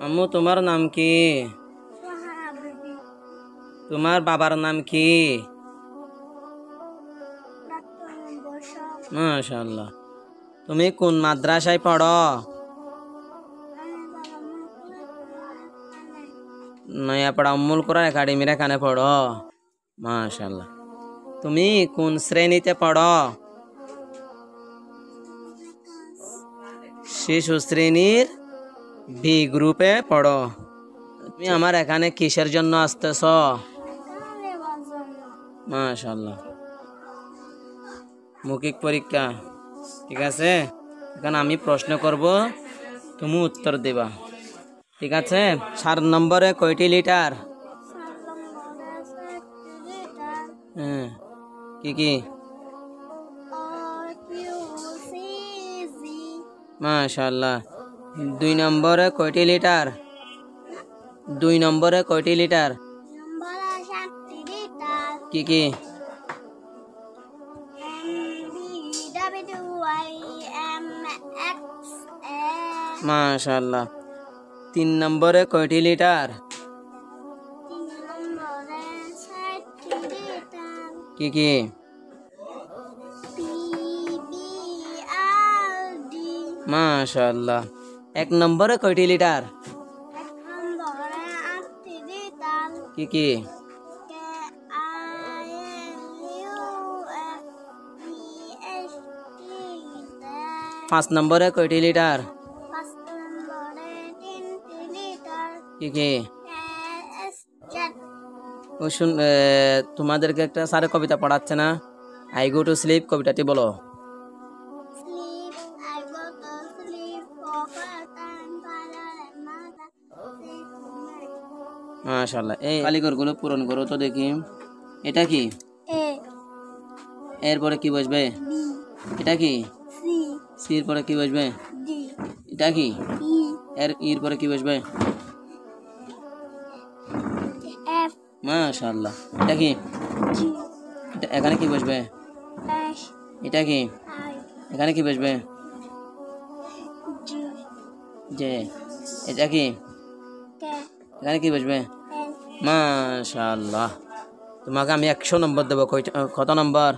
আম্মু তোমার নাম কি? তোমার বাবার নাম কি? মাশাআল্লাহ। তুমি কোন মাদ্রাসায় পড়ো? নয়াপাড়া উম্মুল কোরআন একাডেমির এখানে পড়ো। মাশাআল্লাহ। তুমি কোন শ্রেণীতে পড়ো? শিশু শ্রেণীর বি গ্রুপে পড়ো। তুমি আমার এখানে কিসের জন্য আসতেছ? মাশাআল্লাহ। মৌখিক পরীক্ষা, ঠিক আছে। এখন আমি প্রশ্ন করব, তুমি উত্তর দেবা, ঠিক আছে। 4 নম্বরে কয়টি লিটার? হ্যাঁ, কি কি? মাশাআল্লাহ। 2 নম্বরে কয়টি লিটার? 2 নম্বরে কয়টি লিটার? কি কি? মাশাআল্লাহ। 3 নম্বরে কয়টি লিটার? কি কি? মাশাআল্লাহ। 1 নম্বরে কয়টি লিটার? কি কি? 5 নম্বরে কয়টি লিটার? কি কি? তোমাদেরকে একটা স্যার কবিতা পড়াচ্ছে না, আই গো টু স্লিপ, কবিতাটি বলো। মাশাআল্লাহ। এই কালিগরগুলো পূরণ করো তো দেখি। এটা কি? এরপরে কি বসবে? এটা কি? সির পরে কি বসবে? এটা কি? এর পরে কি বসবে? মাশাআল্লাহ। এটা কি? এখানে কি বসবে? এটা কি? এখানে কি বসবে? যে। এটা কি? এখানে কি বসবে? মাশাআল্লাহ। তোমাকে আমি 100 নম্বর দেবো। কত নম্বর?